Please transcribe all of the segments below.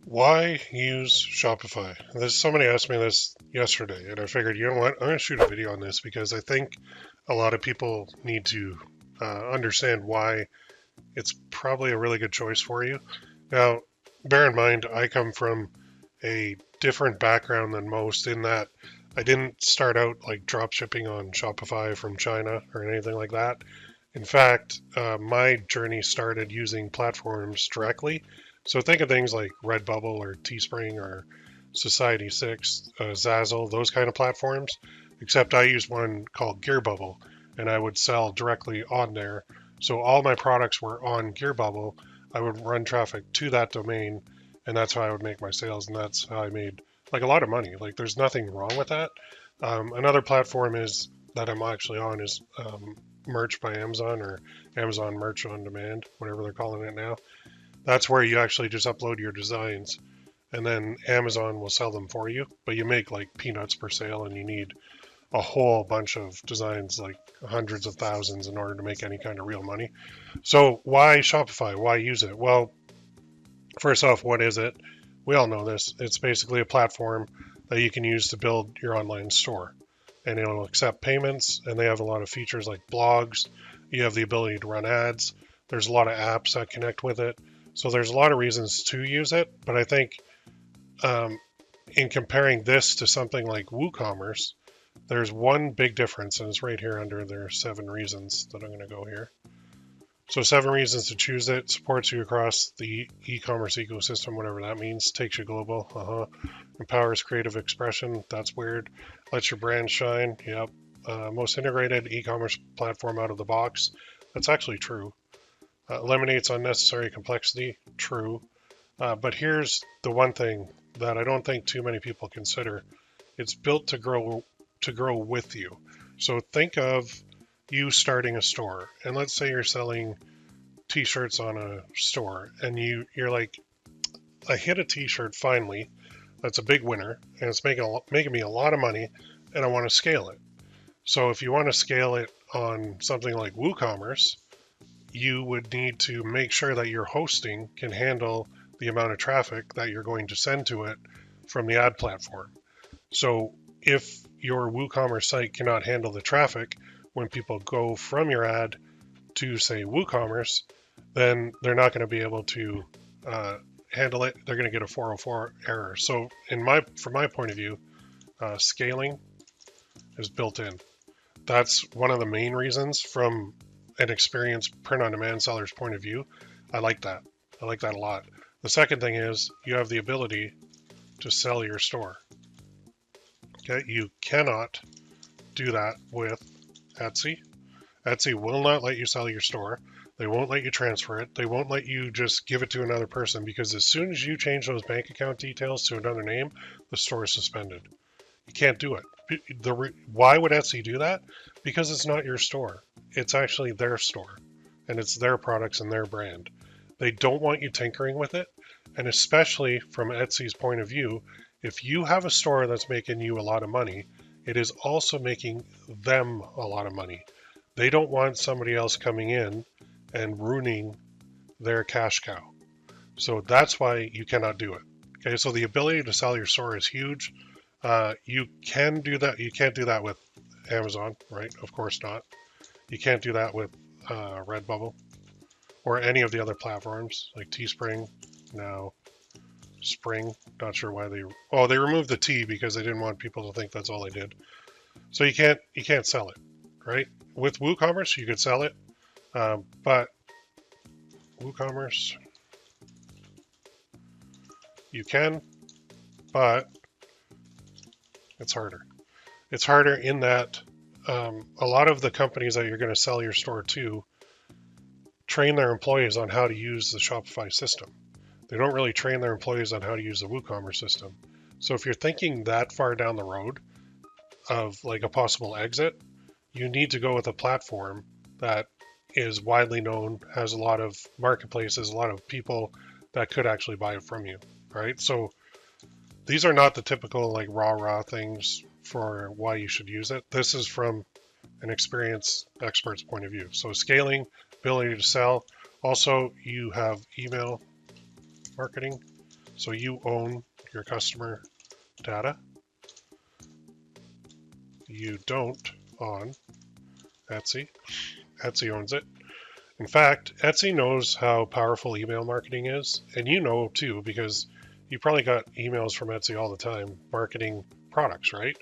Why use Shopify? Somebody asked me this yesterday, and I figured, you know what, I'm going to shoot a video on this because I think a lot of people need to understand why it's probably a really good choice for you. Now, bear in mind, I come from a different background than most in that I didn't start out like drop shipping on Shopify from China or anything like that. In fact, my journey started using platforms directly. So think of things like Redbubble or Teespring or Society6, Zazzle, those kind of platforms. Except I used one called Gearbubble, and I would sell directly on there. So all my products were on Gearbubble. I would run traffic to that domain, and that's how I would make my sales, and that's how I made like a lot of money. Like there's nothing wrong with that. Another platform is that I'm actually on is Merch by Amazon or Amazon Merch on Demand, whatever they're calling it now. That's where you actually just upload your designs and then Amazon will sell them for you. But you make like peanuts per sale and you need a whole bunch of designs, like hundreds of thousands, in order to make any kind of real money. So why Shopify? Why use it? Well, first off, what is it? We all know this. It's basically a platform that you can use to build your online store. And it'll accept payments, and they have a lot of features like blogs. You have the ability to run ads. There's a lot of apps that connect with it. So there's a lot of reasons to use it. But I think um, in comparing this to something like WooCommerce, there's one big difference, and it's right here under their 7 reasons that I'm going to go here. So 7 reasons to choose it. Supports you across the e-commerce ecosystem, whatever that means. Takes you global. Empowers creative expression. That's weird. Lets your brand shine. Yep. Most integrated e-commerce platform out of the box. That's actually true. Eliminates unnecessary complexity. True. But here's the one thing that I don't think too many people consider. It's built to grow with you. So think of you starting a store, and let's say you're selling t-shirts on a store, and you're like, I hit a t-shirt finally. That's a big winner, and it's making me a lot of money, and I want to scale it. So if you want to scale it on something like WooCommerce, you would need to make sure that your hosting can handle the amount of traffic that you're going to send to it from the ad platform. So if your WooCommerce site cannot handle the traffic when people go from your ad to say WooCommerce, then they're not going to be able to handle it. They're going to get a 404 error. So from my point of view, scaling is built in. That's one of the main reasons from an experienced print-on-demand seller's point of view. I like that. I like that a lot. The second thing is you have the ability to sell your store. Okay, you cannot do that with Etsy. Etsy will not let you sell your store. They won't let you transfer it. They won't let you just give it to another person, because as soon as you change those bank account details to another name, the store is suspended. You can't do it. Why would Etsy do that? Because it's not your store. It's actually their store, and it's their products and their brand. They don't want you tinkering with it, and especially from Etsy's point of view, if you have a store that's making you a lot of money, it is also making them a lot of money. They don't want somebody else coming in and ruining their cash cow. So that's why you cannot do it. Okay, so the ability to sell your store is huge. You can do that. You can't do that with Amazon, right? Of course not. You can't do that with Redbubble or any of the other platforms like Teespring. Now, Spring, not sure why they removed the T because they didn't want people to think that's all they did. So you can't sell it, right? With WooCommerce, you could sell it, but WooCommerce, you can, but it's harder. It's harder in that a lot of the companies that you're going to sell your store to train their employees on how to use the Shopify system. They don't really train their employees on how to use the WooCommerce system. So if you're thinking that far down the road of like a possible exit, you need to go with a platform that is widely known, has a lot of marketplaces, a lot of people that could actually buy it from you, right? So these are not the typical like rah things for why you should use it. This is from an experienced expert's point of view. So scaling, ability to sell. Also, you have email marketing. So you own your customer data. You don't on Etsy. Etsy owns it. In fact, Etsy knows how powerful email marketing is, and you know too, because you probably got emails from Etsy all the time marketing products, right?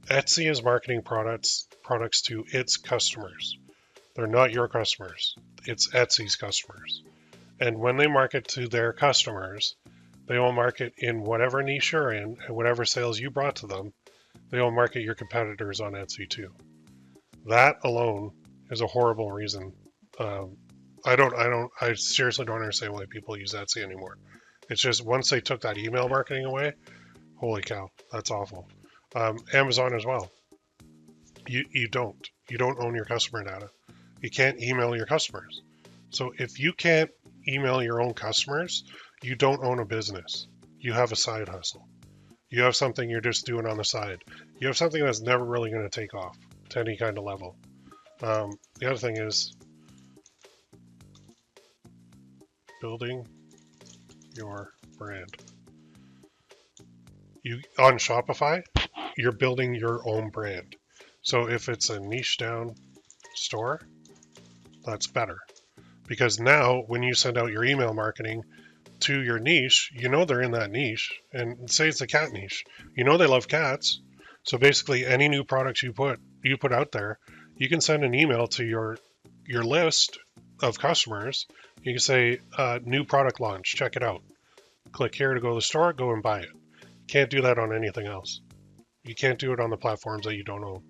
Etsy is marketing products to its customers. They're not your customers. It's Etsy's customers. And when they market to their customers, they will market in whatever niche you're in and whatever sales you brought to them. They will market your competitors on Etsy too. That alone is a horrible reason. I seriously don't understand why people use Etsy anymore. It's just once they took that email marketing away, holy cow, that's awful. Amazon as well. You don't own your customer data. You can't email your customers. So if you can't email your own customers, you don't own a business. You have a side hustle. You have something you're just doing on the side. You have something that's never really going to take off to any kind of level. The other thing is building your brand. You on Shopify, you're building your own brand. So if it's a niche down store, that's better. Because now when you send out your email marketing to your niche, you know they're in that niche. And say it's a cat niche. You know they love cats. So basically any new products you put out there, you can send an email to your list of customers. You can say, new product launch, check it out. Click here to go to the store, go and buy it. Can't do that on anything else. You can't do it on the platforms that you don't own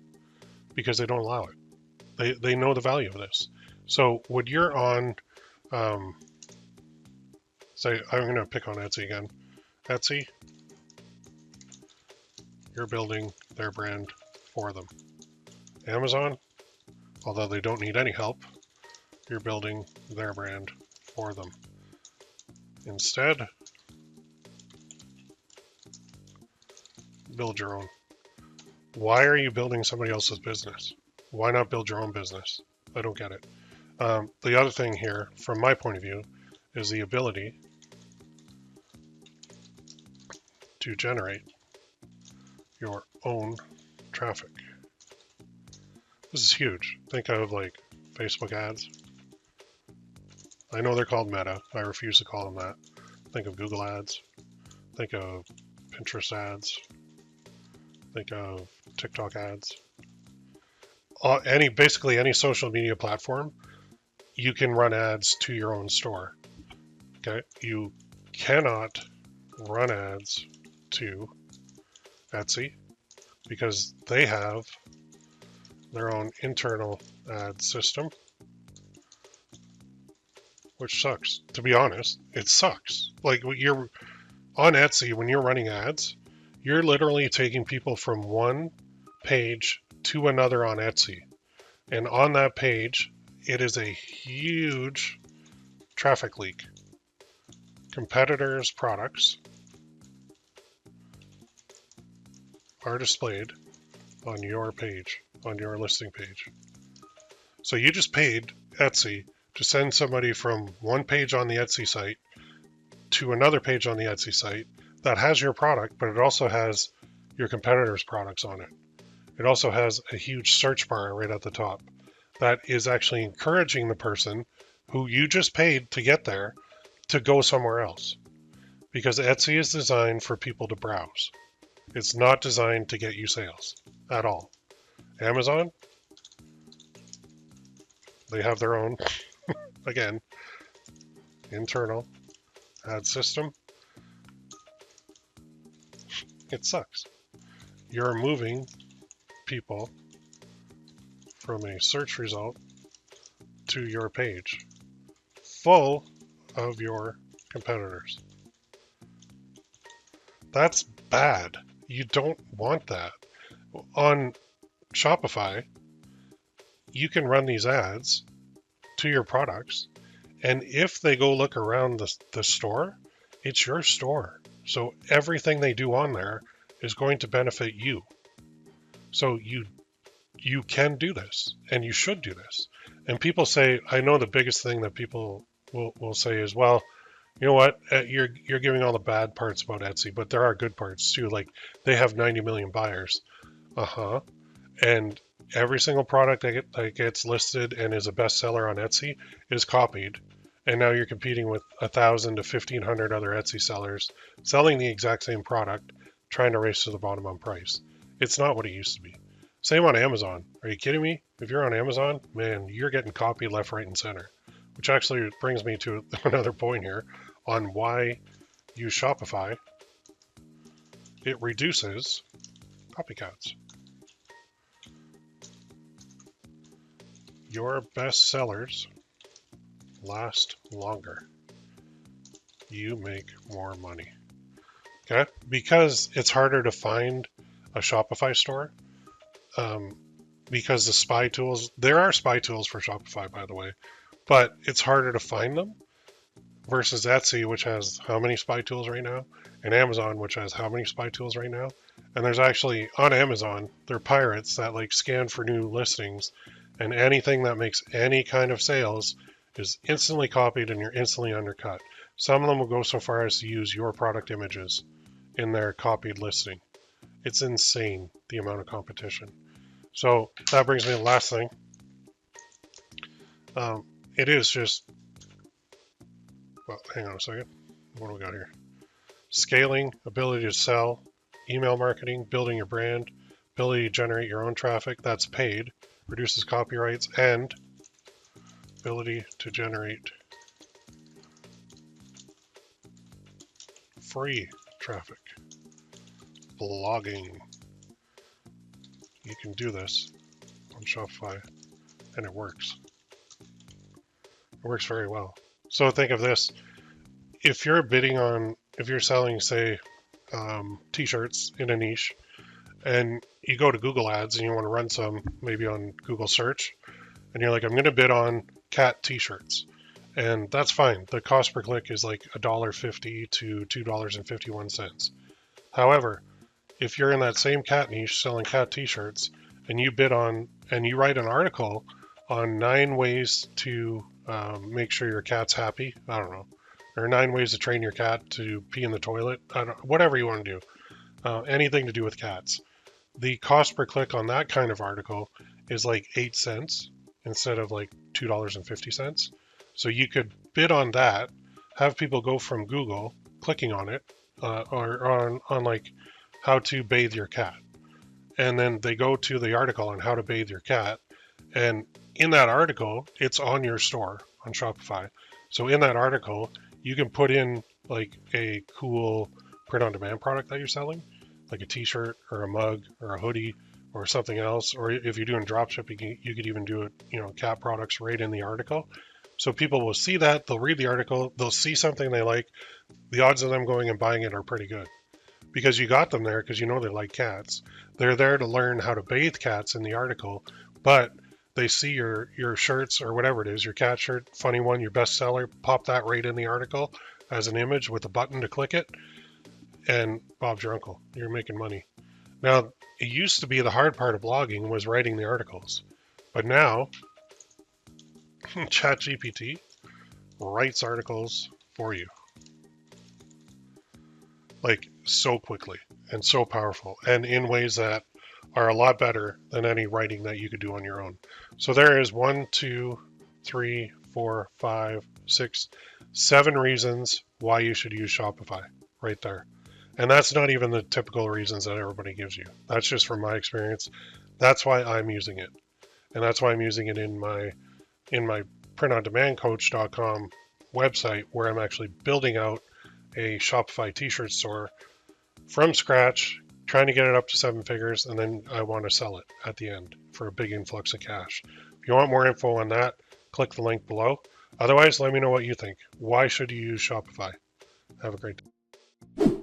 because they don't allow it. They know the value of this. So when you're on, say, I'm going to pick on Etsy again. Etsy, you're building their brand for them. Amazon, although they don't need any help, you're building their brand for them. Instead, build your own. Why are you building somebody else's business? Why not build your own business? I don't get it. The other thing here, from my point of view, is the ability to generate your own traffic. This is huge. Think of like Facebook ads. I know they're called Meta. I refuse to call them that. Think of Google ads. Think of Pinterest ads. Think of TikTok ads. Basically any social media platform, you can run ads to your own store. Okay, you cannot run ads to Etsy because they have their own internal ad system, which sucks. To be honest, it sucks. Like you're on Etsy, when you're running ads, you're literally taking people from one page to another on Etsy. And on that page, it is a huge traffic leak. Competitors' products are displayed on your page, on your listing page. So you just paid Etsy to send somebody from one page on the Etsy site to another page on the Etsy site that has your product, but it also has your competitors' products on it. It also has a huge search bar right at the top that is actually encouraging the person who you just paid to get there to go somewhere else. Because Etsy is designed for people to browse. It's not designed to get you sales at all. Amazon, they have their own, again, internal ad system. It sucks. You're moving people from a search result to your page full of your competitors. That's bad. You don't want that. On Shopify, you can run these ads to your products, and if they go look around the store, it's your store. So everything they do on there is going to benefit you. So you can do this, and you should do this. And people say, I know the biggest thing that people will say is, well, You know what? You're giving all the bad parts about Etsy, but there are good parts too. Like they have 90 million buyers. Uh-huh. And every single product that gets listed and is a bestseller on Etsy is copied. And now you're competing with 1,000 to 1,500 other Etsy sellers selling the exact same product, trying to race to the bottom on price. It's not what it used to be. Same on Amazon. Are you kidding me? If you're on Amazon, man, you're getting copied left, right, and center. Which actually brings me to another point here on why use Shopify. It reduces copycats. Your best sellers last longer. You make more money. Okay? Because it's harder to find a Shopify store. Because the spy tools, there are spy tools for Shopify, by the way, but it's harder to find them versus Etsy, which has how many spy tools right now, and Amazon, which has how many spy tools right now. And there's actually on Amazon, they're pirates that like scan for new listings, and anything that makes any kind of sales is instantly copied and you're instantly undercut. Some of them will go so far as to use your product images in their copied listing. It's insane the amount of competition. So that brings me to the last thing. It is just, well, hang on a second. What do we got here? Scaling, ability to sell, email marketing, building your brand, ability to generate your own traffic, that's paid, reduces copyrights, and ability to generate free traffic. Blogging. You can do this on Shopify, and it works. It works very well. So think of this. If you're selling, say, t-shirts in a niche, and you go to Google Ads and you want to run some, maybe on Google search, and you're like, I'm going to bid on cat t-shirts. And that's fine. The cost per click is like $1.50 to $2.51. However, if you're in that same cat niche selling cat t-shirts and you bid on, and you write an article on 9 ways to make sure your cat's happy, I don't know, or 9 ways to train your cat to pee in the toilet, whatever you want to do, anything to do with cats. The cost per click on that kind of article is like 8 cents instead of like $2.50. So you could bid on that, have people go from Google clicking on it, or on like how to bathe your cat. And then they go to the article on how to bathe your cat. And in that article, it's on your store on Shopify. So in that article, you can put in like a cool print on demand product that you're selling, like a t-shirt or a mug or a hoodie or something else. Or if you're doing drop shipping, you could even do it, cat products right in the article. So people will see that, they'll read the article, they'll see something they like. The odds of them going and buying it are pretty good because you got them there because you know they like cats. They're there to learn how to bathe cats in the article, but they see your shirts or whatever it is, your cat shirt, funny one, your bestseller, pop that right in the article as an image with a button to click it, and Bob's your uncle. You're making money. Now, it used to be the hard part of blogging was writing the articles, but now ChatGPT writes articles for you. Like so quickly and so powerful and in ways that are a lot better than any writing that you could do on your own. So there is 1, 2, 3, 4, 5, 6, 7 reasons why you should use Shopify right there. And that's not even the typical reasons that everybody gives you. That's just from my experience. That's why I'm using it. And that's why I'm using it in my printondemandcoach.com website, where I'm actually building out a Shopify t-shirt store from scratch, trying to get it up to 7 figures, and then I want to sell it at the end for a big influx of cash. If you want more info on that, click the link below. Otherwise, let me know what you think. Why should you use Shopify? Have a great day.